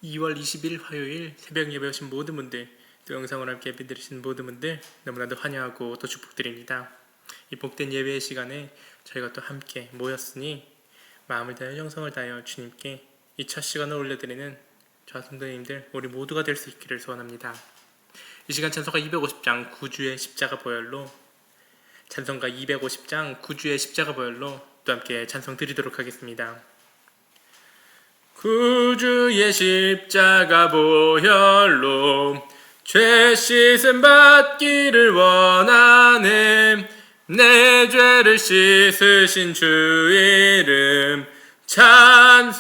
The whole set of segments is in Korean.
2월 20일 화요일 새벽 예배 오신 모든 분들, 또 영상으로 함께 예배 드리신 모든 분들 너무나도 환영하고 또 축복드립니다. 이 복된 예배의 시간에 저희가 또 함께 모였으니 마음을 다하여 정성을 다하여 주님께 이 첫 시간을 올려드리는 저와 성도님들 우리 모두가 될 수 있기를 소원합니다. 이 시간 찬송가 250장 구주의 십자가 보혈로, 찬송가 250장 구주의 십자가 보혈로 또 함께 찬송 드리도록 하겠습니다. 구주의 십자가 보혈로 죄 씻음 받기를 원하네. 내 죄를 씻으신 주 이름 찬송합시다.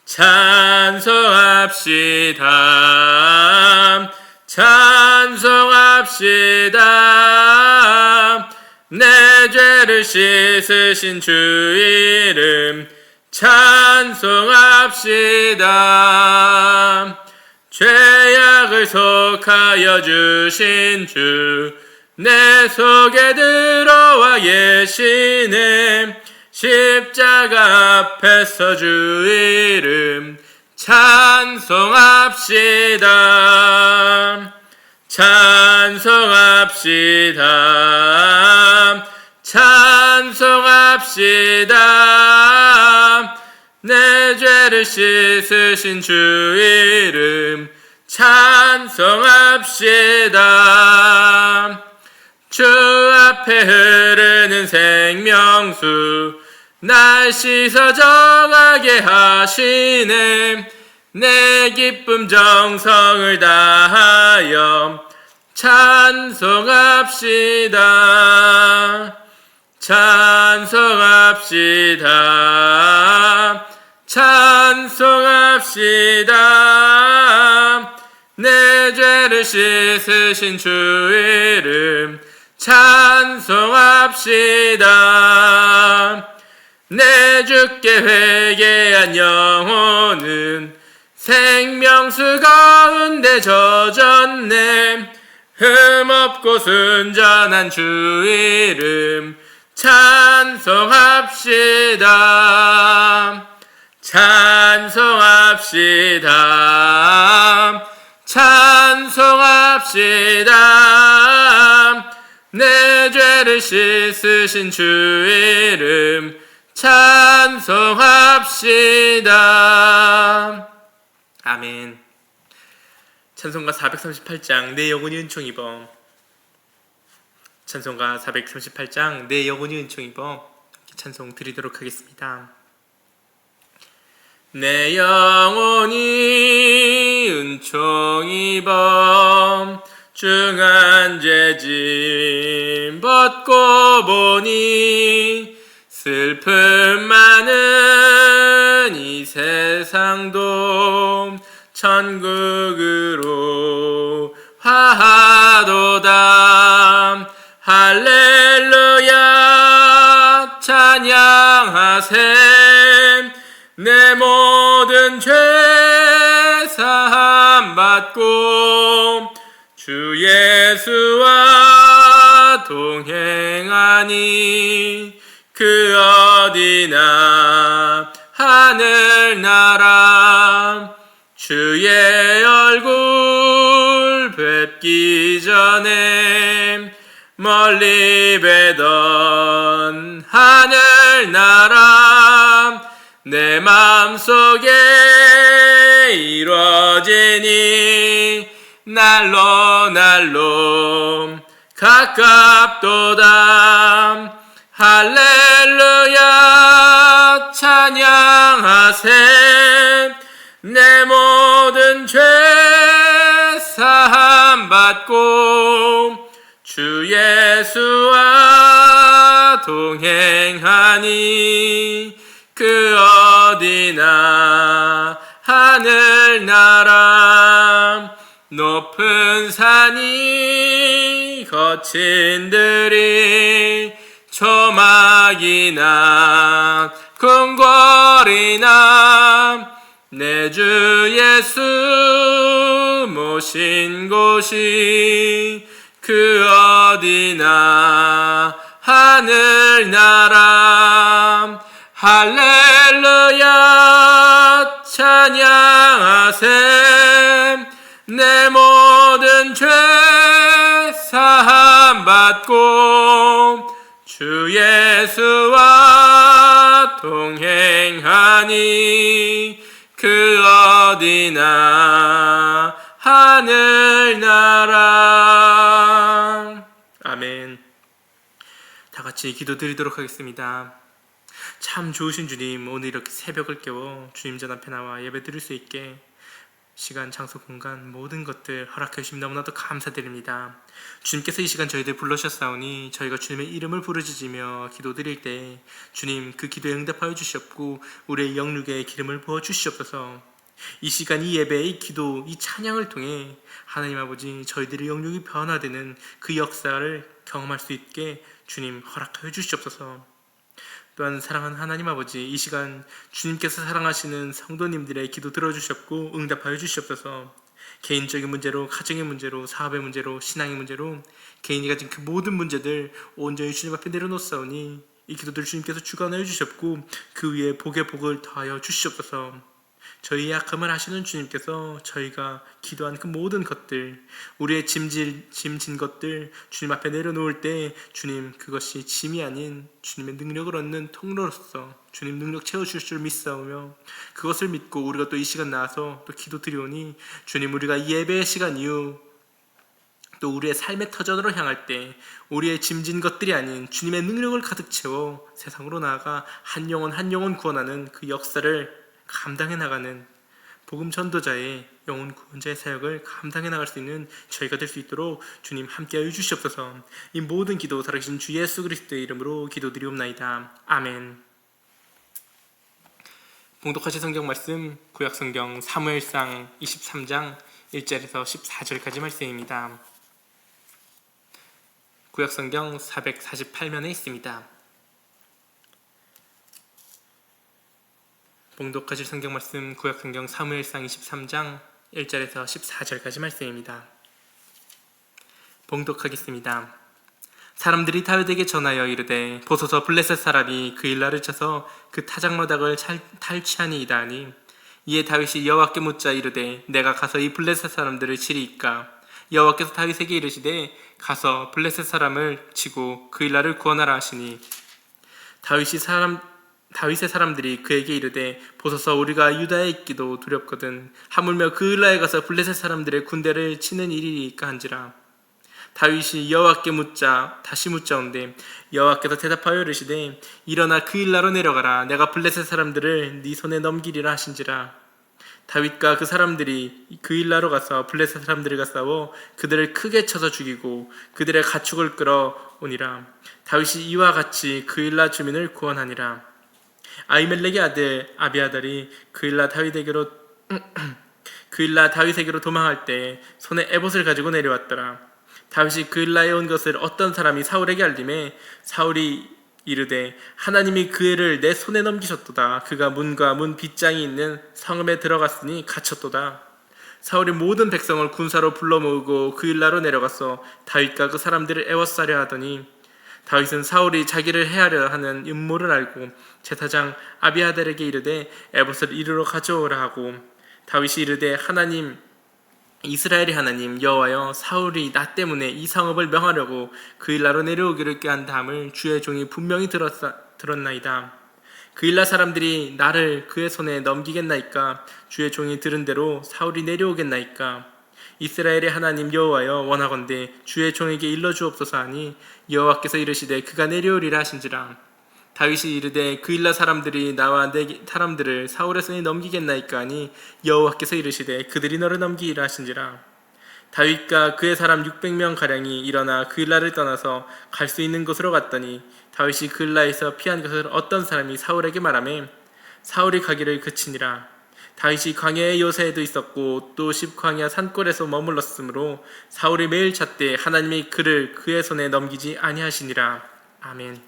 찬송합시다. 찬송합시다. 내 죄를 씻으신 주 이름 찬송합시다. 죄악을 속하여 주신 주 내 속에 들어와 계시네. 십자가 앞에서 주 이름 찬송합시다. 찬송합시다. 찬송합시다. 내 죄를 씻으신 주 이름 찬송합시다. 주 앞에 흐르는 생명수 날 씻어 정하게 하시네. 내 기쁨 정성을 다하여 찬송합시다. 찬송합시다. 찬송합시다. 내 죄를 씻으신 주 이름 찬송합시다. 내 주께 회개한 영혼은 생명수 가운데 젖었네. 흠없고 순전한 주 이름 찬송합시다. 찬송합시다. 찬송합시다. 내 죄를 씻으신 주 이름 찬송합시다. 아멘. 찬송가 438장 내 영혼이 은총 입어. 찬송가 438장 내 영혼이 은총 입어 찬송 드리도록 하겠습니다. 내 영혼이 은총 입어 중한 죄짐 벗고 보니 슬픔 많은 이 세상도 천국으로 화하도다. 할렐루야 찬양하세. 내 모든 죄 사함 받고 주 예수와 동행하니 그 어디나 하늘나라. 주의 얼굴 뵙기 전에 멀리 뵈던 하늘나라 내 맘속에 이루어지니 날로 날로 가깝도다. 할렐루야 찬양하세. 내 모든 죄 사함 받고 주 예수와 동행하니 그 어디나 하늘나라. 높은 산이 거친 들이 초막이나 궁궐이나 내 주 예수 모신 곳이 그 어디나 하늘나라. 할렐루야 찬양하셈. 내 모든 죄 사함 받고 주 예수와 동행하니 그 어디나 하늘나라. 아멘. 다 같이 기도드리도록 하겠습니다. 참 좋으신 주님, 오늘 이렇게 새벽을 깨워 주님 전 앞에 나와 예배 드릴 수 있게 시간, 장소, 공간 모든 것들 허락해 주시면 너무나도 감사드립니다. 주님께서 이 시간 저희들 불러주셨사오니 저희가 주님의 이름을 부르짖으며 기도드릴 때 주님 그 기도에 응답하여 주시옵고 우리의 영육에 기름을 부어 주시옵소서. 이 시간, 이 예배, 이 기도, 이 찬양을 통해 하나님 아버지 저희들의 영육이 변화되는 그 역사를 경험할 수 있게 주님 허락하여 주시옵소서. 또한 사랑하는 하나님 아버지, 이 시간 주님께서 사랑하시는 성도님들의 기도 들어주셨고 응답하여 주시옵소서. 개인적인 문제로, 가정의 문제로, 사업의 문제로, 신앙의 문제로 개인이 가진 그 모든 문제들 온전히 주님 앞에 내려놓사오니 이 기도들 주님께서 주관하여 주셨고 그 위에 복의 복을 더하여 주시옵소서. 저희의 약함을 아시는 주님께서 저희가 기도한 그 모든 것들, 우리의 짐진 것들 주님 앞에 내려놓을 때 주님 그것이 짐이 아닌 주님의 능력을 얻는 통로로서 주님 능력 채워주실 줄 믿사오며 그것을 믿고 우리가 또 이 시간 나와서 또 기도 드리오니 주님 우리가 예배의 시간 이후 또 우리의 삶의 터전으로 향할 때 우리의 짐진 것들이 아닌 주님의 능력을 가득 채워 세상으로 나아가 한 영혼 구원하는 그 역사를 감당해 나가는 복음 전도자의 영혼 구원자의 사역을 감당해 나갈 수 있는 저희가 될 수 있도록 주님 함께하여 주시옵소서. 이 모든 기도 살아계신 주 예수 그리스도의 이름으로 기도드리옵나이다. 아멘. 봉독하실 성경 말씀 구약 성경 사무엘상 23장 1절에서 14절까지 말씀입니다. 구약 성경 448면에 있습니다. 봉독하실 성경 말씀 구약 성경 사무엘상 23장 1절에서 14절까지 말씀입니다. 봉독하겠습니다. 사람들이 다윗에게 전하여 이르되 보소서 블레셋 사람이 그 일날을 쳐서 그 타작마당을 탈취하니이다 하니 이에 다윗이 여호와께 묻자 이르되 내가 가서 이 블레셋 사람들을 치리이까. 여호와께서 다윗에게 이르시되 가서 블레셋 사람을 치고 그 일날을 구원하라 하시니 다윗의 사람들이 그에게 이르되 보소서 우리가 유다에 있기도 두렵거든 하물며 그 일라에 가서 블레셋 사람들의 군대를 치는 일이니까 한지라. 다윗이 여호와께 다시 묻자온데 여호와께서 대답하여 이르시되 일어나 그 일라로 내려가라. 내가 블레셋 사람들을 네 손에 넘기리라 하신지라. 다윗과 그 사람들이 그 일라로 가서 블레셋 사람들과 싸워 그들을 크게 쳐서 죽이고 그들의 가축을 끌어오니라. 다윗이 이와 같이 그 일라 주민을 구원하니라. 아히멜렉의 아들 아비아달이 그 일라 다윗에게로 도망할 때 손에 에봇을 가지고 내려왔더라. 다윗이 그 일라에 온 것을 어떤 사람이 사울에게 알림해 사울이 이르되 하나님이 그 애를 내 손에 넘기셨도다. 그가 문과 문 빗장이 있는 성읍에 들어갔으니 갇혔도다. 사울이 모든 백성을 군사로 불러 모으고 그 일라로 내려가서 다윗과 그 사람들을 애워싸려 하더니 다윗은 사울이 자기를 해하려 하는 음모를 알고 제사장 아비아달에게 이르되 에봇을 이리로 가져오라 하고 다윗이 이르되 이스라엘의 하나님 여호와여 사울이 나 때문에 이 성읍을 명하려고 그 일라로 내려오기를 꾀한 다음을 주의 종이 분명히 들었나이다. 그 일라 사람들이 나를 그의 손에 넘기겠나이까. 주의 종이 들은 대로 사울이 내려오겠나이까. 이스라엘의 하나님 여호와여 원하건대 주의 종에게 일러주옵소서 하니 여호와께서 이르시되 그가 내려오리라 하신지라. 다윗이 이르되 그 일라 사람들이 나와 내 사람들을 사울의 손에 넘기겠나이까 하니 여호와께서 이르시되 그들이 너를 넘기리라 하신지라. 다윗과 그의 사람 600명 가량이 일어나 그 일라를 떠나서 갈 수 있는 곳으로 갔더니 다윗이 그 일라에서 피한 것을 어떤 사람이 사울에게 말하매 사울이 가기를 그치니라. 다윗이 광야의 요새에도 있었고 또 십광야 산골에서 머물렀으므로 사울이 매일 찾되 하나님이 그를 그의 손에 넘기지 아니하시니라. 아멘.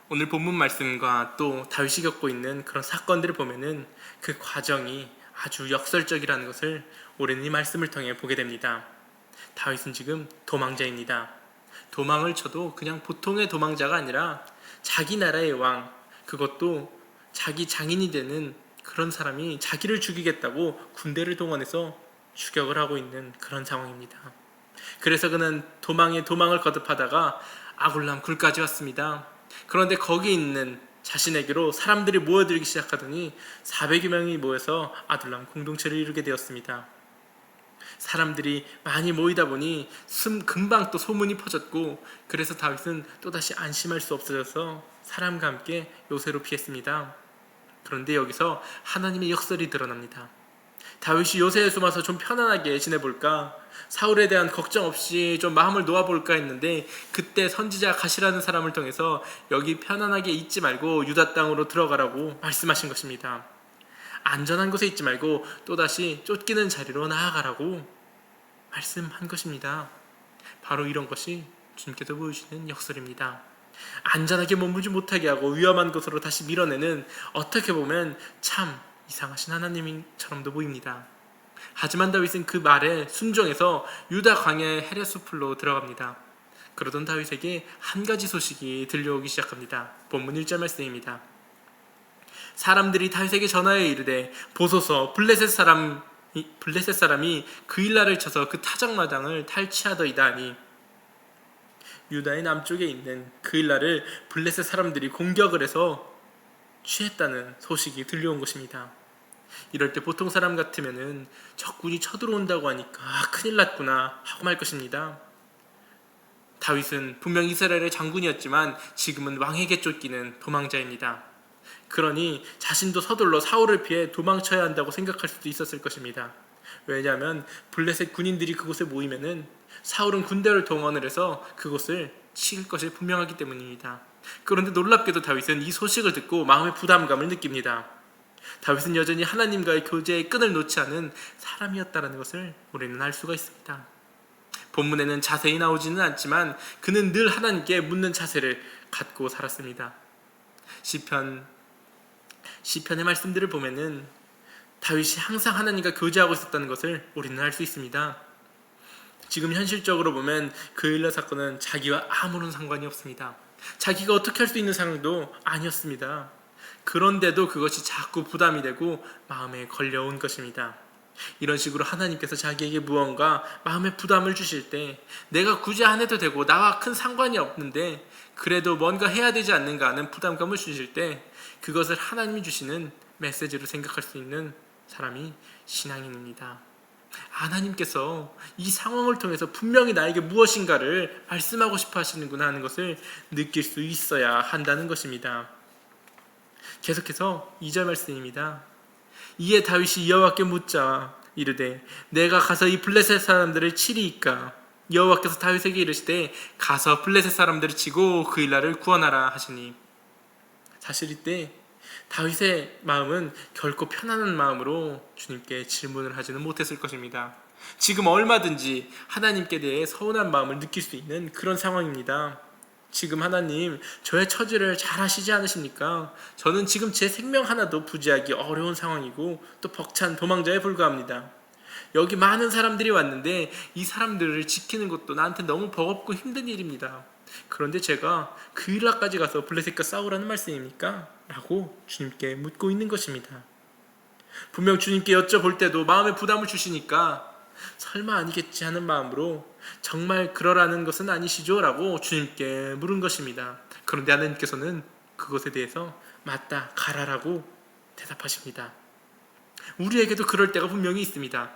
오늘 본문 말씀과 또 다윗이 겪고 있는 그런 사건들을 보면은 그 과정이 아주 역설적이라는 것을 오늘 이 말씀을 통해 보게 됩니다. 다윗은 지금 도망자입니다. 도망을 쳐도 그냥 보통의 도망자가 아니라 자기 나라의 왕, 그것도 자기 장인이 되는 그런 사람이 자기를 죽이겠다고 군대를 동원해서 추격을 하고 있는 그런 상황입니다. 그래서 그는 도망을 거듭하다가 아굴람 굴까지 왔습니다. 그런데 거기 있는 자신에게로 사람들이 모여들기 시작하더니 400여 명이 모여서 아둘람 공동체를 이루게 되었습니다. 사람들이 많이 모이다 보니 금방 또 소문이 퍼졌고, 그래서 다윗은 또다시 안심할 수 없어져서 사람과 함께 요새로 피했습니다. 그런데 여기서 하나님의 역설이 드러납니다. 다윗이 요새에 숨어서 좀 편안하게 지내볼까, 사울에 대한 걱정 없이 좀 마음을 놓아볼까 했는데, 그때 선지자 가시라는 사람을 통해서 여기 편안하게 있지 말고 유다 땅으로 들어가라고 말씀하신 것입니다. 안전한 곳에 있지 말고 또다시 쫓기는 자리로 나아가라고 말씀한 것입니다. 바로 이런 것이 주님께서 보여주시는 역설입니다. 안전하게 머물지 못하게 하고 위험한 곳으로 다시 밀어내는, 어떻게 보면 참 이상하신 하나님처럼도 보입니다. 하지만 다윗은 그 말에 순종해서 유다 광야의 헤레스풀로 들어갑니다. 그러던 다윗에게 한 가지 소식이 들려오기 시작합니다. 본문 1절 말씀입니다. 사람들이 다윗에게 전하여 이르되, 보소서 블레셋 사람이 그일라를 쳐서 그 타작마당을 탈취하더이다 하니, 유다의 남쪽에 있는 그일라를 블레셋 사람들이 공격을 해서 취했다는 소식이 들려온 것입니다. 이럴 때 보통 사람 같으면은 적군이 쳐들어온다고 하니까 큰일 났구나 하고 말 것입니다. 다윗은 분명 이스라엘의 장군이었지만 지금은 왕에게 쫓기는 도망자입니다. 그러니 자신도 서둘러 사울을 피해 도망쳐야 한다고 생각할 수도 있었을 것입니다. 왜냐하면 블레셋 군인들이 그곳에 모이면은 사울은 군대를 동원을 해서 그곳을 치실 것이 분명하기 때문입니다. 그런데 놀랍게도 다윗은 이 소식을 듣고 마음의 부담감을 느낍니다. 다윗은 여전히 하나님과의 교제의 끈을 놓지 않은 사람이었다는 것을 우리는 알 수가 있습니다. 본문에는 자세히 나오지는 않지만 그는 늘 하나님께 묻는 자세를 갖고 살았습니다. 시편의 말씀들을 보면은 다윗이 항상 하나님과 교제하고 있었다는 것을 우리는 알 수 있습니다. 지금 현실적으로 보면 그일라 사건은 자기와 아무런 상관이 없습니다. 자기가 어떻게 할 수 있는 상황도 아니었습니다. 그런데도 그것이 자꾸 부담이 되고 마음에 걸려온 것입니다. 이런 식으로 하나님께서 자기에게 무언가 마음에 부담을 주실 때, 내가 굳이 안 해도 되고 나와 큰 상관이 없는데 그래도 뭔가 해야 되지 않는가 하는 부담감을 주실 때, 그것을 하나님이 주시는 메시지로 생각할 수 있는 사람이 신앙인입니다. 하나님께서 이 상황을 통해서 분명히 나에게 무엇인가를 말씀하고 싶어 하시는구나 하는 것을 느낄 수 있어야 한다는 것입니다. 계속해서 2절 말씀입니다. 이에 다윗이 여호와께 묻자 이르되, 내가 가서 이 블레셋 사람들을 치리이까? 여호와께서 다윗에게 이르시되, 가서 블레셋 사람들을 치고 그일라를 구원하라 하시니. 사실 이때 다윗의 마음은 결코 편안한 마음으로 주님께 질문을 하지는 못했을 것입니다. 지금 얼마든지 하나님께 대해 서운한 마음을 느낄 수 있는 그런 상황입니다. 지금 하나님, 저의 처지를 잘 아시지 않으십니까? 저는 지금 제 생명 하나도 부지하기 어려운 상황이고 또 벅찬 도망자에 불과합니다. 여기 많은 사람들이 왔는데 이 사람들을 지키는 것도 나한테 너무 버겁고 힘든 일입니다. 그런데 제가 그일라까지 가서 블레셋과 싸우라는 말씀입니까? 라고 주님께 묻고 있는 것입니다. 분명 주님께 여쭤볼 때도 마음에 부담을 주시니까 설마 아니겠지 하는 마음으로, 정말 그러라는 것은 아니시죠? 라고 주님께 물은 것입니다. 그런데 하나님께서는 그것에 대해서 맞다, 가라라고 대답하십니다. 우리에게도 그럴 때가 분명히 있습니다.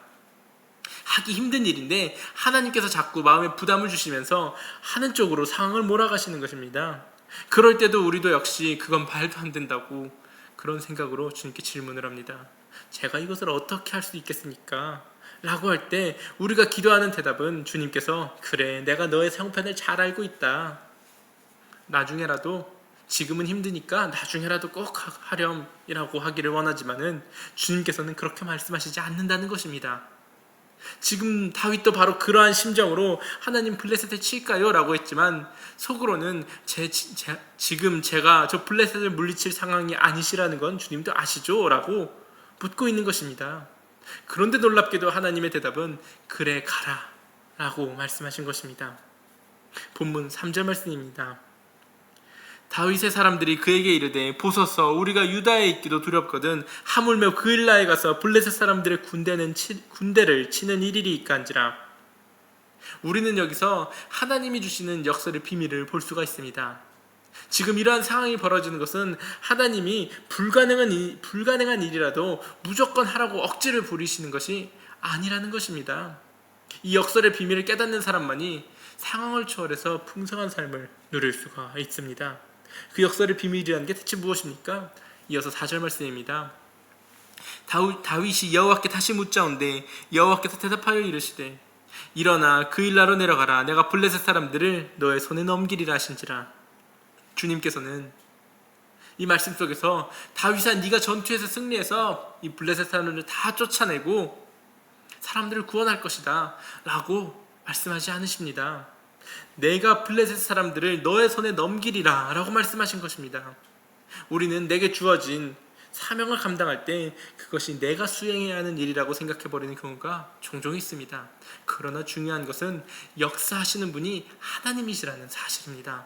하기 힘든 일인데 하나님께서 자꾸 마음에 부담을 주시면서 하는 쪽으로 상황을 몰아가시는 것입니다. 그럴 때도 우리도 역시 그건 말도 안 된다고 그런 생각으로 주님께 질문을 합니다. 제가 이것을 어떻게 할 수 있겠습니까? 라고 할 때 우리가 기도하는 대답은, 주님께서 그래, 내가 너의 형편을 잘 알고 있다. 나중에라도, 지금은 힘드니까 나중에라도 꼭 하렴이라고 하기를 원하지만은 주님께서는 그렇게 말씀하시지 않는다는 것입니다. 지금 다윗도 바로 그러한 심정으로 하나님 블레셋을 칠까요? 라고 했지만 속으로는 지금 제가 저 블레셋을 물리칠 상황이 아니시라는 건 주님도 아시죠? 라고 묻고 있는 것입니다. 그런데 놀랍게도 하나님의 대답은 그래, 가라 라고 말씀하신 것입니다. 본문 3절 말씀입니다. 다윗의 사람들이 그에게 이르되 보소서 우리가 유다에 있기도 두렵거든 하물며 그일라에 가서 블레셋 사람들의 군대를 치는 일이리이까한지라. 우리는 여기서 하나님이 주시는 역설의 비밀을 볼 수가 있습니다. 지금 이러한 상황이 벌어지는 것은 하나님이 불가능한 일이라도 무조건 하라고 억지를 부리시는 것이 아니라는 것입니다. 이 역설의 비밀을 깨닫는 사람만이 상황을 초월해서 풍성한 삶을 누릴 수가 있습니다. 그 역설의 비밀이라는 게 대체 무엇입니까? 이어서 4절 말씀입니다. 다윗이 여호와께 다시 묻자온데 여호와께서 대답하여 이르시되 일어나 그일라로 내려가라. 내가 블레셋 사람들을 너의 손에 넘기리라 하신지라. 주님께서는 이 말씀 속에서 다윗아 네가 전투에서 승리해서 이 블레셋 사람들을 다 쫓아내고 사람들을 구원할 것이다 라고 말씀하지 않으십니다. 내가 블레셋 사람들을 너의 손에 넘기리라 라고 말씀하신 것입니다. 우리는 내게 주어진 사명을 감당할 때 그것이 내가 수행해야 하는 일이라고 생각해버리는 경우가 종종 있습니다. 그러나 중요한 것은 역사하시는 분이 하나님이시라는 사실입니다.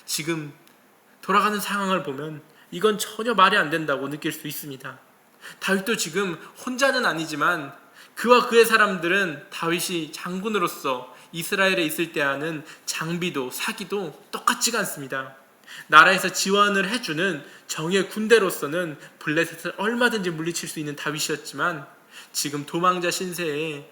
지금 돌아가는 상황을 보면 이건 전혀 말이 안 된다고 느낄 수 있습니다. 다윗도 지금 혼자는 아니지만 그와 그의 사람들은 다윗이 장군으로서 이스라엘에 있을 때 하는 장비도 사기도 똑같지가 않습니다. 나라에서 지원을 해주는 정예 군대로서는 블레셋을 얼마든지 물리칠 수 있는 다윗이었지만 지금 도망자 신세에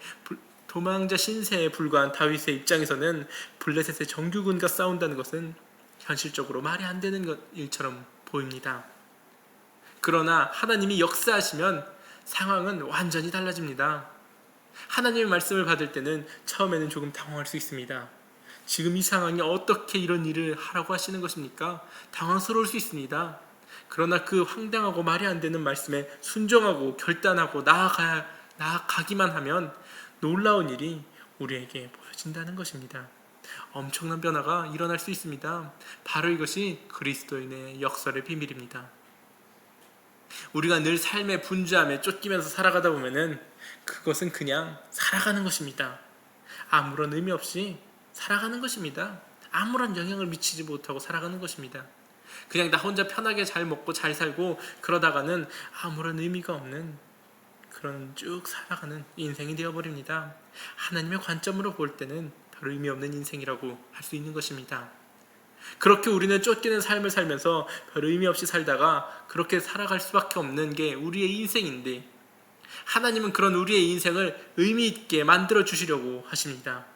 불과한 다윗의 입장에서는 블레셋의 정규군과 싸운다는 것은 현실적으로 말이 안 되는 일처럼 보입니다. 그러나 하나님이 역사하시면 상황은 완전히 달라집니다. 하나님의 말씀을 받을 때는 처음에는 조금 당황할 수 있습니다. 지금 이 상황이 어떻게 이런 일을 하라고 하시는 것입니까? 당황스러울 수 있습니다. 그러나 그 황당하고 말이 안 되는 말씀에 순종하고 결단하고 나아가기만 하면 놀라운 일이 우리에게 보여진다는 것입니다. 엄청난 변화가 일어날 수 있습니다. 바로 이것이 그리스도인의 역설의 비밀입니다. 우리가 늘 삶의 분주함에 쫓기면서 살아가다 보면은 그것은 그냥 살아가는 것입니다. 아무런 의미 없이 살아가는 것입니다. 아무런 영향을 미치지 못하고 살아가는 것입니다. 그냥 나 혼자 편하게 잘 먹고 잘 살고 그러다가는 아무런 의미가 없는 그런 쭉 살아가는 인생이 되어버립니다. 하나님의 관점으로 볼 때는 별 의미 없는 인생이라고 할 수 있는 것입니다. 그렇게 우리는 쫓기는 삶을 살면서 별 의미 없이 살다가 그렇게 살아갈 수밖에 없는 게 우리의 인생인데 하나님은 그런 우리의 인생을 의미 있게 만들어 주시려고 하십니다.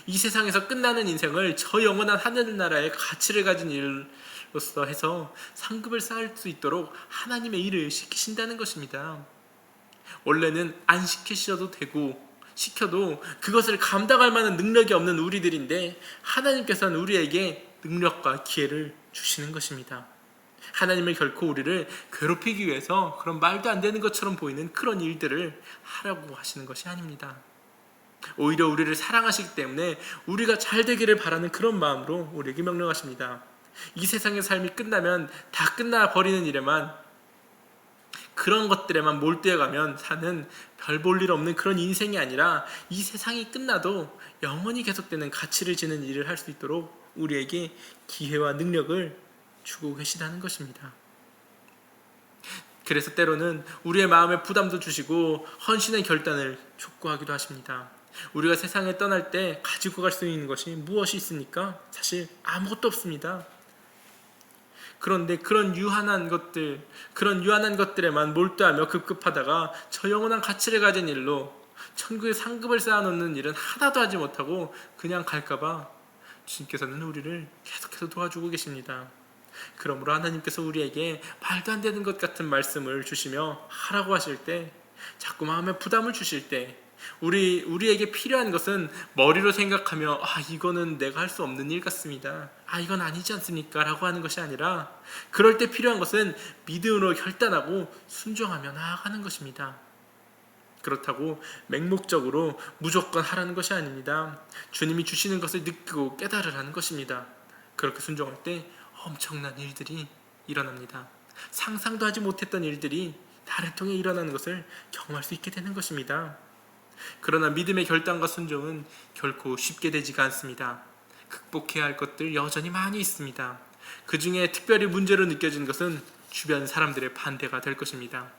이 세상에서 끝나는 인생을 저 영원한 하늘나라의 가치를 가진 일로서 해서 상급을 쌓을 수 있도록 하나님의 일을 시키신다는 것입니다. 원래는 안 시키셔도 되고 시켜도 그것을 감당할 만한 능력이 없는 우리들인데 하나님께서는 우리에게 능력과 기회를 주시는 것입니다. 하나님은 결코 우리를 괴롭히기 위해서 그런 말도 안 되는 것처럼 보이는 그런 일들을 하라고 하시는 것이 아닙니다. 오히려 우리를 사랑하시기 때문에 우리가 잘 되기를 바라는 그런 마음으로 우리에게 명령하십니다. 이 세상의 삶이 끝나면 다 끝나버리는 일에만 그런 것들에만 몰두해가면 사는 별 볼 일 없는 그런 인생이 아니라 이 세상이 끝나도 영원히 계속되는 가치를 지는 일을 할 수 있도록 우리에게 기회와 능력을 주고 계시다는 것입니다. 그래서 때로는 우리의 마음에 부담도 주시고 헌신의 결단을 촉구하기도 하십니다. 우리가 세상을 떠날 때 가지고 갈 수 있는 것이 무엇이 있습니까? 사실 아무것도 없습니다. 그런데 그런 유한한 것들에만 몰두하며 급급하다가 저 영원한 가치를 가진 일로 천국의 상급을 쌓아놓는 일은 하나도 하지 못하고 그냥 갈까봐 주님께서는 우리를 계속해서 도와주고 계십니다. 그러므로 하나님께서 우리에게 말도 안 되는 것 같은 말씀을 주시며 하라고 하실 때, 자꾸 마음에 부담을 주실 때, 우리에게 필요한 것은 머리로 생각하며 이거는 내가 할 수 없는 일 같습니다. 이건 아니지 않습니까? 라고 하는 것이 아니라 그럴 때 필요한 것은 믿음으로 결단하고 순종하며 나아가는 것입니다. 그렇다고 맹목적으로 무조건 하라는 것이 아닙니다. 주님이 주시는 것을 느끼고 깨달으라는 것입니다. 그렇게 순종할 때 엄청난 일들이 일어납니다. 상상도 하지 못했던 일들이 나를 통해 일어나는 것을 경험할 수 있게 되는 것입니다. 그러나 믿음의 결단과 순종은 결코 쉽게 되지가 않습니다. 극복해야 할 것들 여전히 많이 있습니다. 그 중에 특별히 문제로 느껴지는 것은 주변 사람들의 반대가 될 것입니다.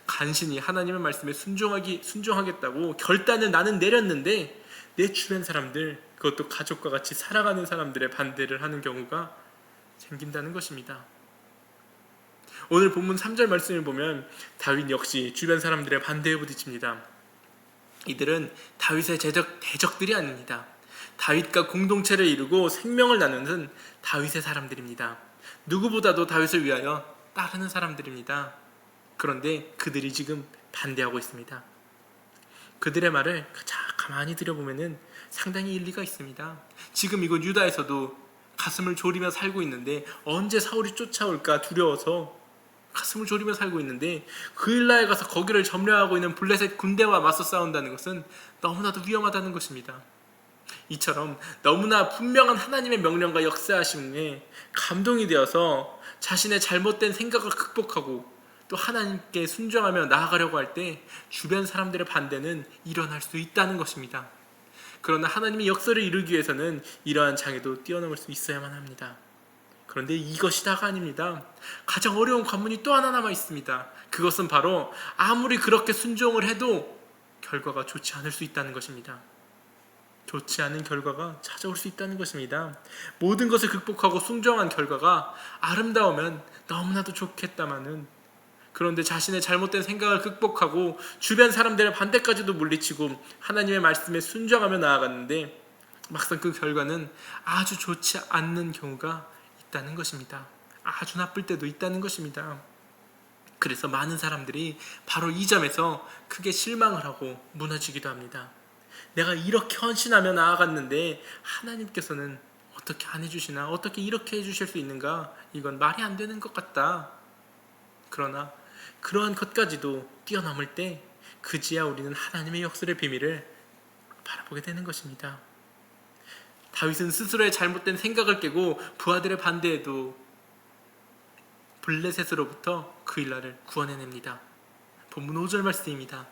간신히 하나님의 말씀에 순종하겠다고 결단을 나는 내렸는데 내 주변 사람들, 그것도 가족과 같이 살아가는 사람들의 반대를 하는 경우가 생긴다는 것입니다. 오늘 본문 3절 말씀을 보면 다윗 역시 주변 사람들의 반대에 부딪힙니다. 이들은 다윗의 대적들이 아닙니다. 다윗과 공동체를 이루고 생명을 나누는 다윗의 사람들입니다. 누구보다도 다윗을 위하여 따르는 사람들입니다. 그런데 그들이 지금 반대하고 있습니다. 그들의 말을 가만히 들여보면 상당히 일리가 있습니다. 지금 이곳 유다에서도 가슴을 졸이며 살고 있는데 언제 사울이 쫓아올까 두려워서 가슴을 졸이며 살고 있는데 그일라에 가서 거기를 점령하고 있는 블레셋 군대와 맞서 싸운다는 것은 너무나도 위험하다는 것입니다. 이처럼 너무나 분명한 하나님의 명령과 역사하심에 감동이 되어서 자신의 잘못된 생각을 극복하고 또 하나님께 순종하며 나아가려고 할 때 주변 사람들의 반대는 일어날 수 있다는 것입니다. 그러나 하나님의 역사를 이루기 위해서는 이러한 장애도 뛰어넘을 수 있어야만 합니다. 그런데 이것이 다가 아닙니다. 가장 어려운 관문이 또 하나 남아 있습니다. 그것은 바로 아무리 그렇게 순종을 해도 결과가 좋지 않을 수 있다는 것입니다. 좋지 않은 결과가 찾아올 수 있다는 것입니다. 모든 것을 극복하고 순종한 결과가 아름다우면 너무나도 좋겠다마는, 그런데 자신의 잘못된 생각을 극복하고 주변 사람들의 반대까지도 물리치고 하나님의 말씀에 순종하며 나아갔는데 막상 그 결과는 아주 좋지 않는 경우가 있다는 것입니다. 아주 나쁠 때도 있다는 것입니다. 그래서 많은 사람들이 바로 이 점에서 크게 실망을 하고 무너지기도 합니다. 내가 이렇게 헌신하며 나아갔는데 하나님께서는 어떻게 안 해주시나, 어떻게 이렇게 해주실 수 있는가, 이건 말이 안 되는 것 같다. 그러나 그러한 것까지도 뛰어넘을 때 그제야 우리는 하나님의 역사의 비밀을 바라보게 되는 것입니다. 다윗은 스스로의 잘못된 생각을 깨고 부하들의 반대에도 블레셋으로부터 그일라를 구원해냅니다. 본문 5절 말씀입니다.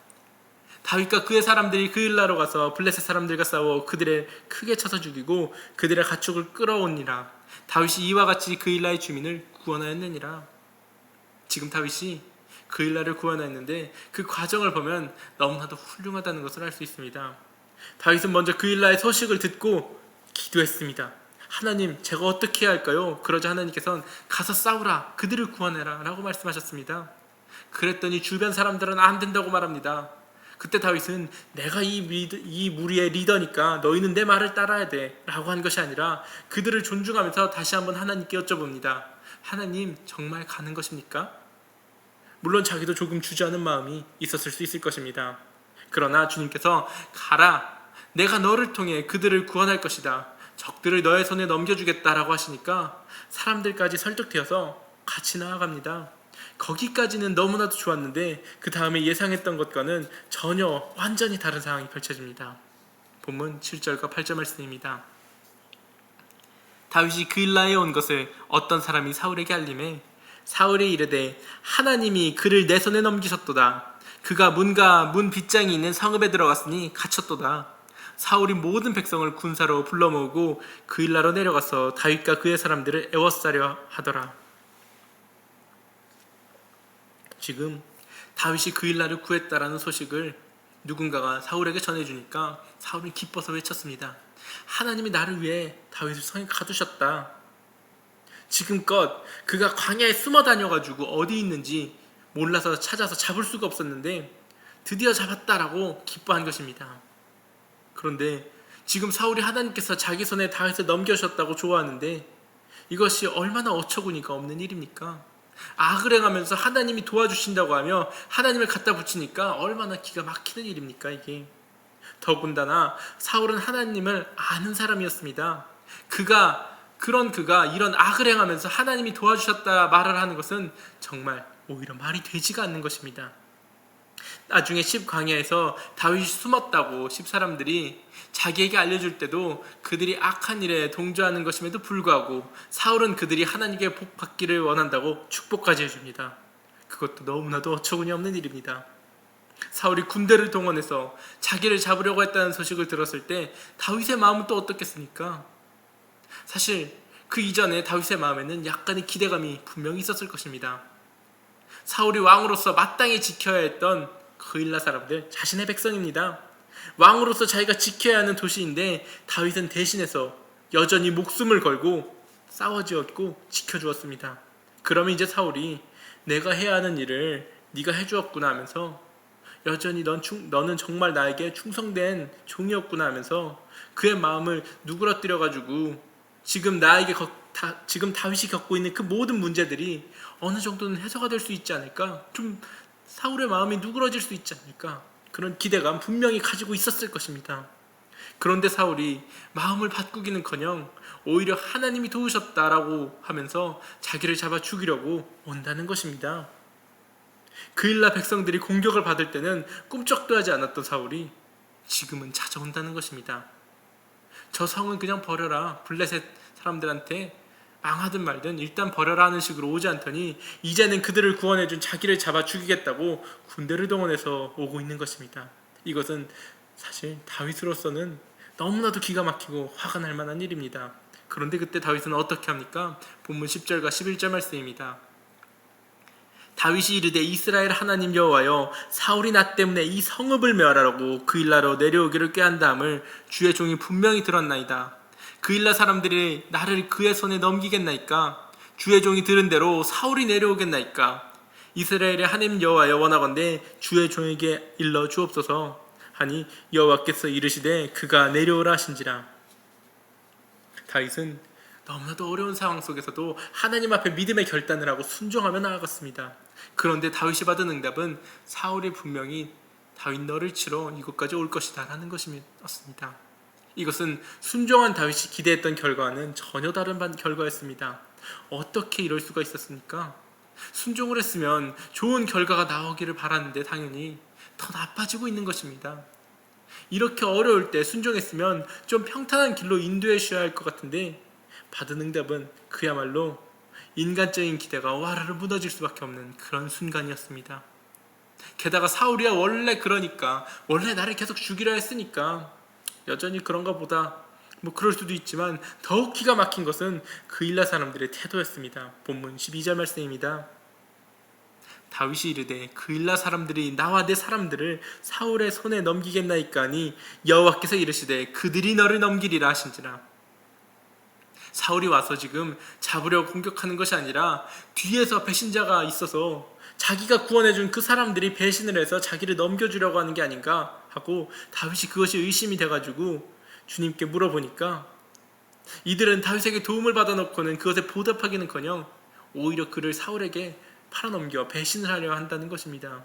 다윗과 그의 사람들이 그일라로 가서 블레셋 사람들과 싸워 그들을 크게 쳐서 죽이고 그들의 가축을 끌어오니라. 다윗이 이와 같이 그일라의 주민을 구원하였느니라. 지금 다윗이 그일라를 구원하였는데 그 과정을 보면 너무나도 훌륭하다는 것을 알 수 있습니다. 다윗은 먼저 그일라의 소식을 듣고 기도했습니다. 하나님, 제가 어떻게 해야 할까요? 그러자 하나님께서는 가서 싸우라, 그들을 구원해라 라고 말씀하셨습니다. 그랬더니 주변 사람들은 안 된다고 말합니다. 그때 다윗은 내가 이 무리의 리더니까 너희는 내 말을 따라야 돼 라고 한 것이 아니라 그들을 존중하면서 다시 한번 하나님께 여쭤봅니다. 하나님, 정말 가는 것입니까? 물론 자기도 조금 주저하는 마음이 있었을 수 있을 것입니다. 그러나 주님께서 가라, 내가 너를 통해 그들을 구원할 것이다, 적들을 너의 손에 넘겨주겠다라고 하시니까 사람들까지 설득되어서 같이 나아갑니다. 거기까지는 너무나도 좋았는데 그 다음에 예상했던 것과는 전혀 완전히 다른 상황이 펼쳐집니다. 본문 7절과 8절 말씀입니다. 다윗이 그일라에 온 것을 어떤 사람이 사울에게 알림해 사울이 이르되 하나님이 그를 내 손에 넘기셨도다. 그가 문과 문 빗장이 있는 성읍에 들어갔으니 갇혔도다. 사울이 모든 백성을 군사로 불러 모으고 그일라로 내려가서 다윗과 그의 사람들을 애워싸려 하더라. 지금 다윗이 그일라를 구했다라는 소식을 누군가가 사울에게 전해주니까 사울이 기뻐서 외쳤습니다. 하나님이 나를 위해 다윗을 성에 가두셨다. 지금껏 그가 광야에 숨어 다녀가지고 어디 있는지 몰라서 찾아서 잡을 수가 없었는데 드디어 잡았다라고 기뻐한 것입니다. 그런데 지금 사울이 하나님께서 자기 손에 다윗을 넘겨주셨다고 좋아하는데 이것이 얼마나 어처구니가 없는 일입니까? 악을 행하면서 하나님이 도와주신다고 하며 하나님을 갖다 붙이니까 얼마나 기가 막히는 일입니까 이게. 더군다나 사울은 하나님을 아는 사람이었습니다. 그가 이런 악을 행하면서 하나님이 도와주셨다 말을 하는 것은 정말 오히려 말이 되지가 않는 것입니다. 나중에 10광야에서 다윗이 숨었다고 10사람들이 자기에게 알려줄 때도 그들이 악한 일에 동조하는 것임에도 불구하고 사울은 그들이 하나님께 복 받기를 원한다고 축복까지 해줍니다. 그것도 너무나도 어처구니 없는 일입니다. 사울이 군대를 동원해서 자기를 잡으려고 했다는 소식을 들었을 때 다윗의 마음은 또 어떻겠습니까? 사실 그 이전에 다윗의 마음에는 약간의 기대감이 분명히 있었을 것입니다. 사울이 왕으로서 마땅히 지켜야 했던 그일라 사람들, 자신의 백성입니다. 왕으로서 자기가 지켜야 하는 도시인데 다윗은 대신해서 여전히 목숨을 걸고 싸워주었고 지켜주었습니다. 그러면 이제 사울이 내가 해야 하는 일을 네가 해주었구나 하면서 여전히 너는 정말 나에게 충성된 종이었구나 하면서 그의 마음을 누그러뜨려가지고 지금 다윗이 겪고 있는 그 모든 문제들이 어느 정도는 해소가 될 수 있지 않을까? 좀 사울의 마음이 누그러질 수 있지 않을까? 그런 기대감 분명히 가지고 있었을 것입니다. 그런데 사울이 마음을 바꾸기는커녕 오히려 하나님이 도우셨다라고 하면서 자기를 잡아 죽이려고 온다는 것입니다. 그일라 백성들이 공격을 받을 때는 꿈쩍도 하지 않았던 사울이 지금은 찾아온다는 것입니다. 저 성은 그냥 버려라. 블레셋 사람들한테 망하든 말든 일단 버려라 하는 식으로 오지 않더니 이제는 그들을 구원해준 자기를 잡아 죽이겠다고 군대를 동원해서 오고 있는 것입니다. 이것은 사실 다윗으로서는 너무나도 기가 막히고 화가 날 만한 일입니다. 그런데 그때 다윗은 어떻게 합니까? 본문 10절과 11절 말씀입니다. 다윗이 이르되 이스라엘 하나님 여호와여 사울이 나 때문에 이 성읍을 멸하라고 그일라로 내려오기를 꾀한 다음을 주의 종이 분명히 들었나이다. 그일라 사람들이 나를 그의 손에 넘기겠나이까? 주의 종이 들은 대로 사울이 내려오겠나이까? 이스라엘의 하나님 여호와여 원하건대 주의 종에게 일러 주옵소서 하니 여호와께서 이르시되 그가 내려오라 하신지라. 다윗은 너무나도 어려운 상황 속에서도 하나님 앞에 믿음의 결단을 하고 순종하며 나아갔습니다. 그런데 다윗이 받은 응답은 사울이 분명히 다윗 너를 치러 이곳까지 올 것이다 라는 것이었습니다. 이것은 순종한 다윗이 기대했던 결과와는 전혀 다른 결과였습니다. 어떻게 이럴 수가 있었습니까? 순종을 했으면 좋은 결과가 나오기를 바랐는데 당연히 더 나빠지고 있는 것입니다. 이렇게 어려울 때 순종했으면 좀 평탄한 길로 인도해 주셔야 할 것 같은데 받은 응답은 그야말로 인간적인 기대가 와르르 무너질 수밖에 없는 그런 순간이었습니다. 게다가 사울이야 원래 나를 계속 죽이려 했으니까 여전히 그런가 보다 그럴 수도 있지만 더욱 기가 막힌 것은 그일라 사람들의 태도였습니다. 본문 12절 말씀입니다. 다윗이 이르되 그일라 사람들이 나와 내 사람들을 사울의 손에 넘기겠나이까 하니 여호와께서 이르시되 그들이 너를 넘기리라 하신지라. 사울이 와서 지금 잡으려고 공격하는 것이 아니라 뒤에서 배신자가 있어서 자기가 구원해준 그 사람들이 배신을 해서 자기를 넘겨주려고 하는 게 아닌가 하고 다윗이 그것이 의심이 돼가지고 주님께 물어보니까 이들은 다윗에게 도움을 받아놓고는 그것에 보답하기는커녕 오히려 그를 사울에게 팔아넘겨 배신을 하려 한다는 것입니다.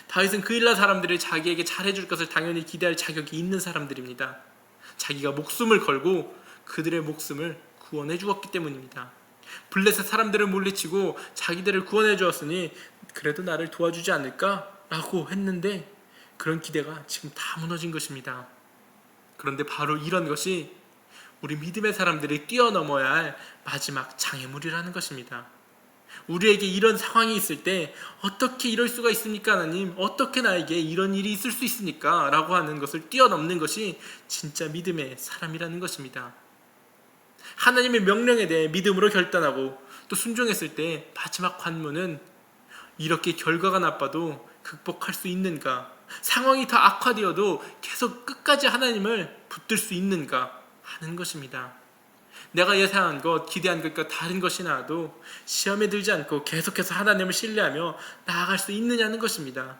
다윗은 그일라 사람들이 자기에게 잘해줄 것을 당연히 기대할 자격이 있는 사람들입니다. 자기가 목숨을 걸고 그들의 목숨을 구원해 주었기 때문입니다. 블레셋 사람들을 물리치고 자기들을 구원해 주었으니 그래도 나를 도와주지 않을까라고 했는데 그런 기대가 지금 다 무너진 것입니다. 그런데 바로 이런 것이 우리 믿음의 사람들이 뛰어넘어야 할 마지막 장애물이라는 것입니다. 우리에게 이런 상황이 있을 때 어떻게 이럴 수가 있습니까 하나님? 어떻게 나에게 이런 일이 있을 수 있습니까? 라고 하는 것을 뛰어넘는 것이 진짜 믿음의 사람이라는 것입니다. 하나님의 명령에 대해 믿음으로 결단하고 또 순종했을 때 마지막 관문은 이렇게 결과가 나빠도 극복할 수 있는가? 상황이 더 악화되어도 계속 끝까지 하나님을 붙들 수 있는가 하는 것입니다. 내가 예상한 것, 기대한 것과 다른 것이 나와도 시험에 들지 않고 계속해서 하나님을 신뢰하며 나아갈 수 있느냐는 것입니다.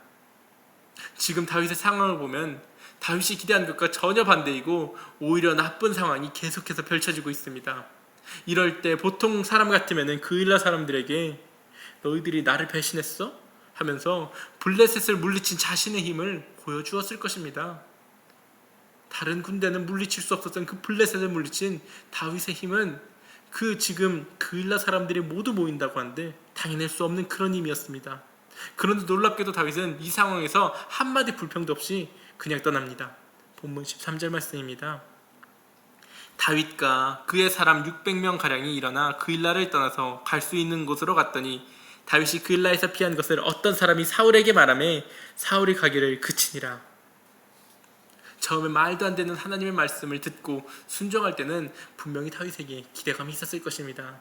지금 다윗의 상황을 보면 다윗이 기대한 것과 전혀 반대이고 오히려 나쁜 상황이 계속해서 펼쳐지고 있습니다. 이럴 때 보통 사람 같으면 그일라 사람들에게 너희들이 나를 배신했어? 하면서 블레셋을 물리친 자신의 힘을 보여주었을 것입니다. 다른 군대는 물리칠 수 없었던 그 블레셋을 물리친 다윗의 힘은 지금 그일라 사람들이 모두 모인다고 하는데 당해낼 수 없는 그런 힘이었습니다. 그런데 놀랍게도 다윗은 이 상황에서 한마디 불평도 없이 그냥 떠납니다. 본문 13절 말씀입니다. 다윗과 그의 사람 600명 가량이 일어나 그일라를 떠나서 갈 수 있는 곳으로 갔더니 다윗이 그일라에서 피한 것을 어떤 사람이 사울에게 말하매 사울이 가기를 그치니라. 처음에 말도 안 되는 하나님의 말씀을 듣고 순종할 때는 분명히 다윗에게 기대감이 있었을 것입니다.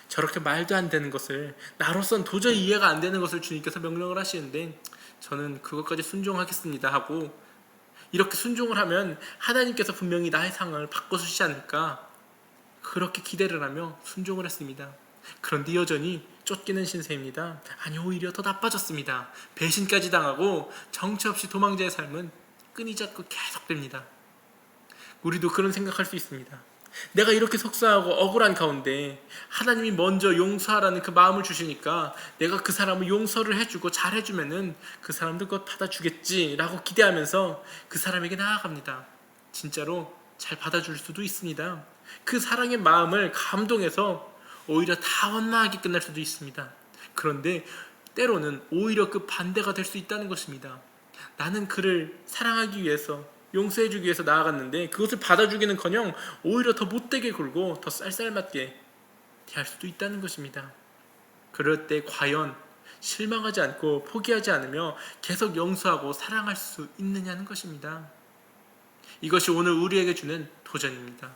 저렇게 말도 안 되는 것을, 나로선 도저히 이해가 안 되는 것을 주님께서 명령을 하시는데 저는 그것까지 순종하겠습니다 하고, 이렇게 순종을 하면 하나님께서 분명히 나의 상황을 바꿔주시지 않을까, 그렇게 기대를 하며 순종을 했습니다. 그런데 여전히 쫓기는 신세입니다. 아니, 오히려 더 나빠졌습니다. 배신까지 당하고 정처 없이 도망자의 삶은 끊이지 않고 계속됩니다. 우리도 그런 생각할 수 있습니다. 내가 이렇게 속상하고 억울한 가운데 하나님이 먼저 용서하라는 그 마음을 주시니까 내가 그 사람을 용서를 해주고 잘해주면은 그 사람도 그것 받아주겠지라고 기대하면서 그 사람에게 나아갑니다. 진짜로 잘 받아줄 수도 있습니다. 그 사랑의 마음을 감동해서 오히려 다 원망하게 끝날 수도 있습니다. 그런데 때로는 오히려 그 반대가 될 수 있다는 것입니다. 나는 그를 사랑하기 위해서, 용서해주기 위해서 나아갔는데 그것을 받아주기는커녕 오히려 더 못되게 굴고 더 쌀쌀맞게 대할 수도 있다는 것입니다. 그럴 때 과연 실망하지 않고 포기하지 않으며 계속 용서하고 사랑할 수 있느냐는 것입니다. 이것이 오늘 우리에게 주는 도전입니다.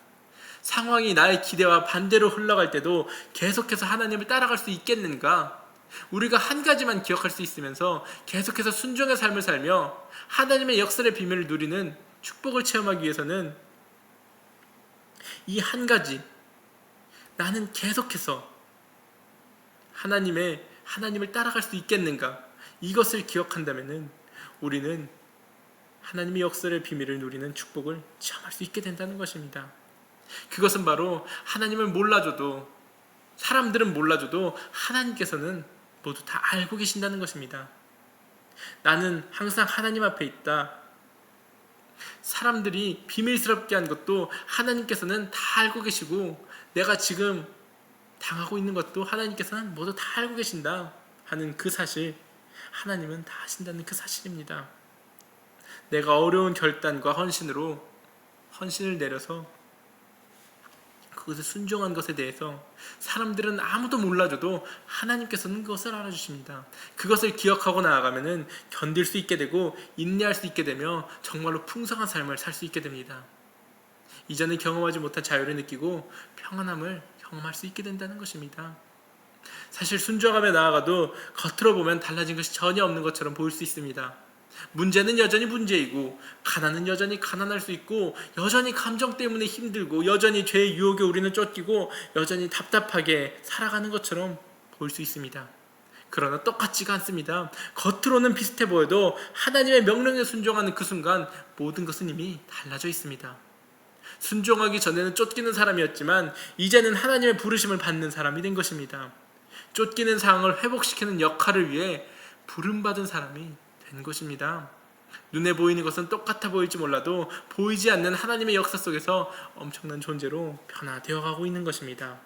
상황이 나의 기대와 반대로 흘러갈 때도 계속해서 하나님을 따라갈 수 있겠는가? 우리가 한 가지만 기억할 수 있으면서 계속해서 순종의 삶을 살며 하나님의 역설의 비밀을 누리는 축복을 체험하기 위해서는 이 한 가지, 나는 계속해서 하나님을 따라갈 수 있겠는가? 이것을 기억한다면 우리는 하나님의 역설의 비밀을 누리는 축복을 체험할 수 있게 된다는 것입니다. 그것은 바로 하나님을 몰라줘도, 사람들은 몰라줘도 하나님께서는 모두 다 알고 계신다는 것입니다. 나는 항상 하나님 앞에 있다. 사람들이 비밀스럽게 한 것도 하나님께서는 다 알고 계시고, 내가 지금 당하고 있는 것도 하나님께서는 모두 다 알고 계신다 하는 그 사실, 하나님은 다 아신다는 그 사실입니다. 내가 어려운 결단과 헌신을 내려서 그것을 순종한 것에 대해서 사람들은 아무도 몰라줘도 하나님께서는 그것을 알아주십니다. 그것을 기억하고 나아가면 견딜 수 있게 되고 인내할 수 있게 되며 정말로 풍성한 삶을 살 수 있게 됩니다. 이전에 경험하지 못한 자유를 느끼고 평안함을 경험할 수 있게 된다는 것입니다. 사실 순종하며 나아가도 겉으로 보면 달라진 것이 전혀 없는 것처럼 보일 수 있습니다. 문제는 여전히 문제이고, 가난은 여전히 가난할 수 있고, 여전히 감정 때문에 힘들고, 여전히 죄의 유혹에 우리는 쫓기고, 여전히 답답하게 살아가는 것처럼 보일 수 있습니다. 그러나 똑같지가 않습니다. 겉으로는 비슷해 보여도 하나님의 명령에 순종하는 그 순간 모든 것은 이미 달라져 있습니다. 순종하기 전에는 쫓기는 사람이었지만 이제는 하나님의 부르심을 받는 사람이 된 것입니다. 쫓기는 상황을 회복시키는 역할을 위해 부름받은 사람이 된 것입니다. 눈에 보이는 것은 똑같아 보일지 몰라도 보이지 않는 하나님의 역사 속에서 엄청난 존재로 변화되어 가고 있는 것입니다.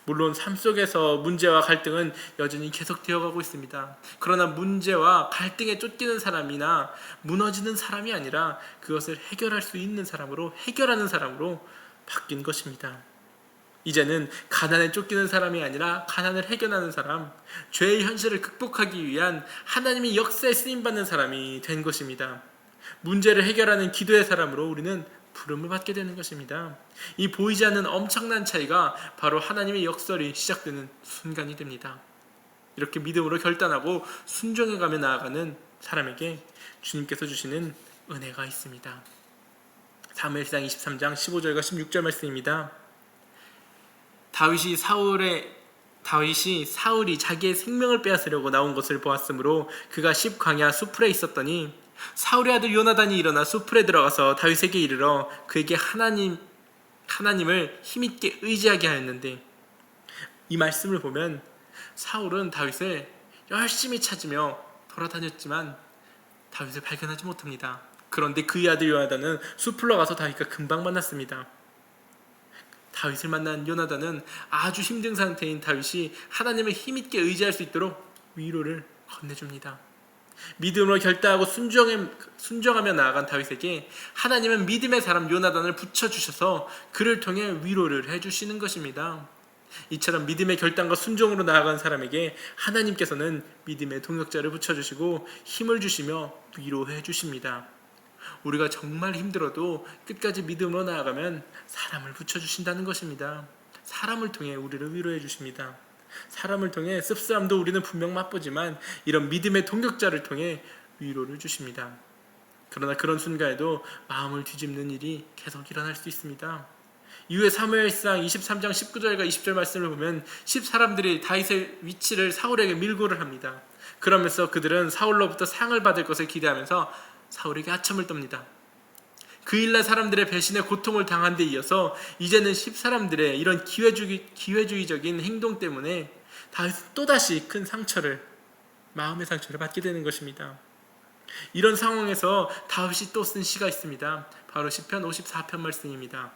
물론 삶 속에서 문제와 갈등은 여전히 계속 되어가고 있습니다. 그러나 문제와 갈등에 쫓기는 사람이나 무너지는 사람이 아니라 그것을 해결할 수 있는 사람으로, 해결하는 사람으로 바뀐 것입니다. 이제는 가난에 쫓기는 사람이 아니라 가난을 해결하는 사람, 죄의 현실을 극복하기 위한 하나님의 역사에 쓰임받는 사람이 된 것입니다. 문제를 해결하는 기도의 사람으로 우리는 부름을 받게 되는 것입니다. 이 보이지 않는 엄청난 차이가 바로 하나님의 역설이 시작되는 순간이 됩니다. 이렇게 믿음으로 결단하고 순종해가며 나아가는 사람에게 주님께서 주시는 은혜가 있습니다. 사무엘상 23장 15절과 16절 말씀입니다. 다윗이 사울이 자기의 생명을 빼앗으려고 나온 것을 보았으므로 그가 십광야 수풀에 있었더니 사울의 아들 요나단이 일어나 수풀에 들어가서 다윗에게 이르러 그에게 하나님을 힘있게 의지하게 하였는데, 이 말씀을 보면 사울은 다윗을 열심히 찾으며 돌아다녔지만 다윗을 발견하지 못합니다. 그런데 그의 아들 요나단은 수풀로 가서 다윗과 금방 만났습니다. 다윗을 만난 요나단은 아주 힘든 상태인 다윗이 하나님을 힘있게 의지할 수 있도록 위로를 건네줍니다. 믿음으로 결단하고 순종하며 나아간 다윗에게 하나님은 믿음의 사람 요나단을 붙여주셔서 그를 통해 위로를 해주시는 것입니다. 이처럼 믿음의 결단과 순종으로 나아간 사람에게 하나님께서는 믿음의 동역자를 붙여주시고 힘을 주시며 위로해 주십니다. 우리가 정말 힘들어도 끝까지 믿음으로 나아가면 사람을 붙여주신다는 것입니다. 사람을 통해 우리를 위로해 주십니다. 사람을 통해 씁쓸함도 우리는 분명 맛보지만 이런 믿음의 동력자를 통해 위로를 주십니다. 그러나 그런 순간에도 마음을 뒤집는 일이 계속 일어날 수 있습니다. 이후에 사무엘상 23장 19절과 20절 말씀을 보면 10사람들이 다윗의 위치를 사울에게 밀고를 합니다. 그러면서 그들은 사울로부터 상을 받을 것을 기대하면서 사울에게 하첨을 떱니다. 그 일날 사람들의 배신에 고통을 당한 데 이어서 이제는 10사람들의 이런 기회주의적인 행동 때문에 다윗은 또다시 큰 마음의 상처를 받게 되는 것입니다. 이런 상황에서 다윗이 또 쓴 시가 있습니다. 바로 시편 54편 말씀입니다.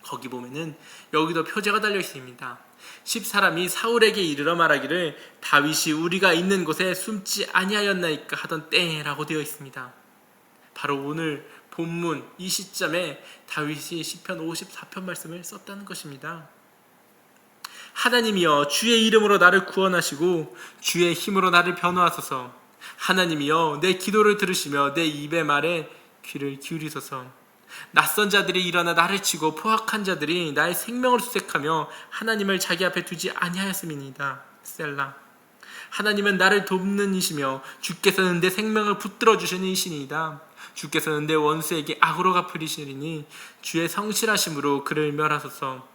거기 보면은 여기도 표제가 달려 있습니다. 10사람이 사울에게 이르러 말하기를 다윗이 우리가 있는 곳에 숨지 아니하였나이까 하던 때라고 되어 있습니다. 바로 오늘 본문 이 시점에 다윗이 시편 54편 말씀을 썼다는 것입니다. 하나님이여 주의 이름으로 나를 구원하시고 주의 힘으로 나를 변호하소서. 하나님이여 내 기도를 들으시며 내 입의 말에 귀를 기울이소서. 낯선 자들이 일어나 나를 치고 포악한 자들이 나의 생명을 수색하며 하나님을 자기 앞에 두지 아니하였음이니이다. 셀라. 하나님은 나를 돕는 이시며 주께서는 내 생명을 붙들어 주시는 이시니이다. 주께서는 내 원수에게 악으로 갚으리시리니 주의 성실하심으로 그를 멸하소서.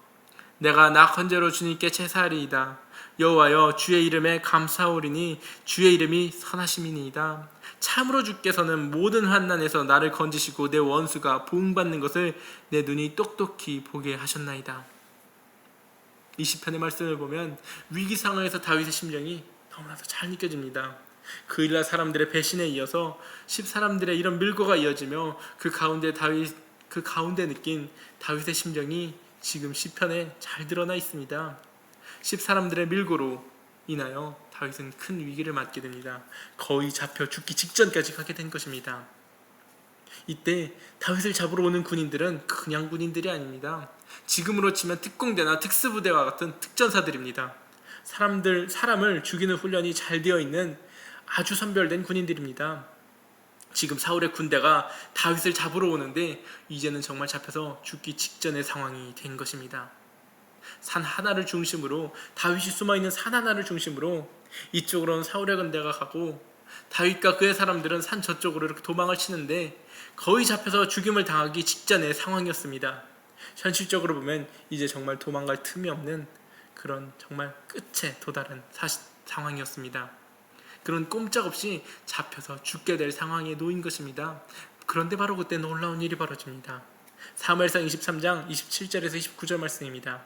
내가 낙헌제로 주님께 제사하리이다. 여호와여 주의 이름에 감사하오리니 주의 이름이 선하심이니이다. 참으로 주께서는 모든 환난에서 나를 건지시고 내 원수가 보응받는 것을 내 눈이 똑똑히 보게 하셨나이다. 이 시편의 말씀을 보면 위기 상황에서 다윗의 심정이 너무나도 잘 느껴집니다. 그 일날 사람들의 배신에 이어서 10사람들의 이런 밀고가 이어지며 그 가운데 느낀 다윗의 심정이 지금 시편에 잘 드러나 있습니다. 10사람들의 밀고로 인하여 다윗은 큰 위기를 맞게 됩니다. 거의 잡혀 죽기 직전까지 가게 된 것입니다. 이때 다윗을 잡으러 오는 군인들은 그냥 군인들이 아닙니다. 지금으로 치면 특공대나 특수부대와 같은 특전사들입니다. 사람을 죽이는 훈련이 잘 되어 있는 아주 선별된 군인들입니다. 지금 사울의 군대가 다윗을 잡으러 오는데 이제는 정말 잡혀서 죽기 직전의 상황이 된 것입니다. 산 하나를 중심으로 다윗이 숨어있는 산 하나를 중심으로 이쪽으로는 사울의 군대가 가고 다윗과 그의 사람들은 산 저쪽으로 이렇게 도망을 치는데 거의 잡혀서 죽임을 당하기 직전의 상황이었습니다. 현실적으로 보면 이제 정말 도망갈 틈이 없는 그런 정말 끝에 도달한 상황이었습니다. 그런 꼼짝없이 잡혀서 죽게 될 상황에 놓인 것입니다. 그런데 바로 그때 놀라운 일이 벌어집니다. 사무엘상 23장 27절에서 29절 말씀입니다.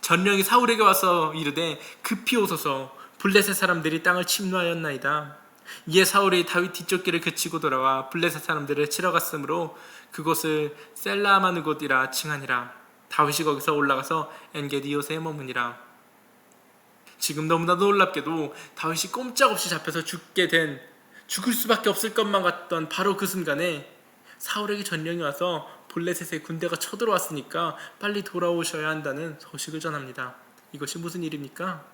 전령이 사울에게 와서 이르되 급히 오소서. 블레셋 사람들이 땅을 침노하였나이다. 이에 사울이 다윗 뒤쪽 길을 그치고 돌아와 블레셋 사람들을 치러 갔으므로 그곳을 셀라하는 곳이라 칭하니라. 다윗이 거기서 올라가서 엔게디옷에 머무니라. 지금 너무나 놀랍게도 다윗이 꼼짝없이 잡혀서 죽을 수밖에 없을 것만 같던 바로 그 순간에 사울에게 전령이 와서 블레셋의 군대가 쳐들어왔으니까 빨리 돌아오셔야 한다는 소식을 전합니다. 이것이 무슨 일입니까?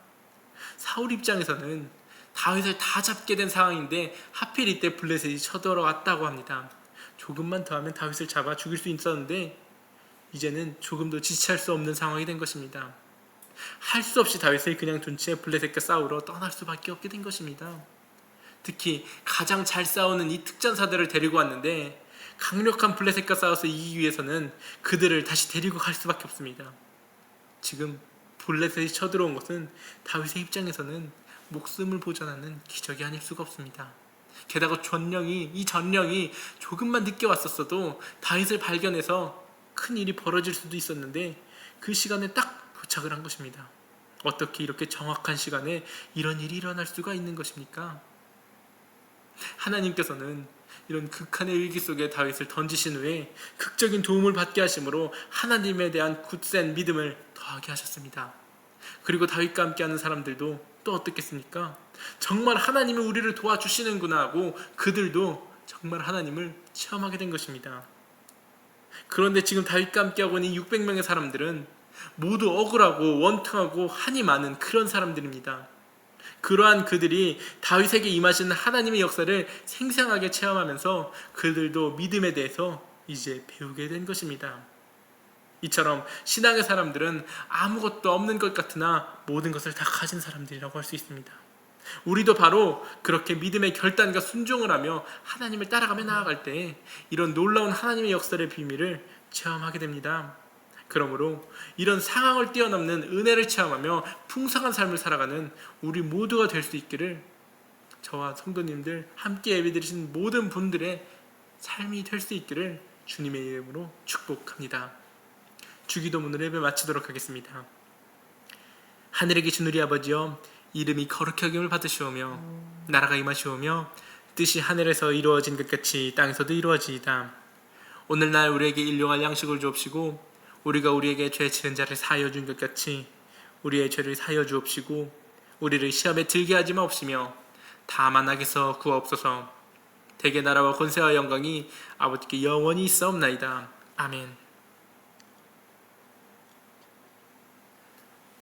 사울 입장에서는 다윗을 다 잡게 된 상황인데 하필 이때 블레셋이 쳐들어왔다고 합니다. 조금만 더 하면 다윗을 잡아 죽일 수 있었는데 이제는 조금도 지체할 수 없는 상황이 된 것입니다. 할 수 없이 다윗을 그냥 둔 채 블레셋과 싸우러 떠날 수밖에 없게 된 것입니다. 특히 가장 잘 싸우는 이 특전사들을 데리고 왔는데 강력한 블레셋과 싸워서 이기기 위해서는 그들을 다시 데리고 갈 수밖에 없습니다. 지금 블레셋이 쳐들어온 것은 다윗의 입장에서는 목숨을 보전하는 기적이 아닐 수가 없습니다. 게다가 이 전령이 조금만 늦게 왔었어도 다윗을 발견해서 큰 일이 벌어질 수도 있었는데 그 시간에 딱 도착을 한 것입니다. 어떻게 이렇게 정확한 시간에 이런 일이 일어날 수가 있는 것입니까? 하나님께서는 이런 극한의 위기 속에 다윗을 던지신 후에 극적인 도움을 받게 하심으로 하나님에 대한 굳센 믿음을 더하게 하셨습니다. 그리고 다윗과 함께하는 사람들도 또 어떻겠습니까? 정말 하나님이 우리를 도와주시는구나 하고 그들도 정말 하나님을 체험하게 된 것입니다. 그런데 지금 다윗과 함께하고 있는 600명의 사람들은 모두 억울하고 원통하고 한이 많은 그런 사람들입니다. 그러한 그들이 다윗에게 임하시는 하나님의 역사를 생생하게 체험하면서 그들도 믿음에 대해서 이제 배우게 된 것입니다. 이처럼 신앙의 사람들은 아무것도 없는 것 같으나 모든 것을 다 가진 사람들이라고 할 수 있습니다. 우리도 바로 그렇게 믿음의 결단과 순종을 하며 하나님을 따라가며 나아갈 때 이런 놀라운 하나님의 역사의 비밀을 체험하게 됩니다. 그러므로 이런 상황을 뛰어넘는 은혜를 체험하며 풍성한 삶을 살아가는 우리 모두가 될 수 있기를 저와 성도님들 함께 예배드리신 모든 분들의 삶이 될 수 있기를 주님의 이름으로 축복합니다. 주기도문으로 예배 마치도록 하겠습니다. 하늘에 계신 우리 아버지여, 이름이 거룩히 여김을 받으시오며 나라가 임하시오며 뜻이 하늘에서 이루어진 것 같이 땅에서도 이루어지이다. 오늘날 우리에게 일용할 양식을 주옵시고 우리가 우리에게 죄 지은 자를 사하여 준 것 같이 우리의 죄를 사하여 주옵시고 우리를 시험에 들게 하지 마옵시며 다만 악에서 구하옵소서. 대개 나라와 권세와 영광이 아버지께 영원히 있사옵나이다. 아멘.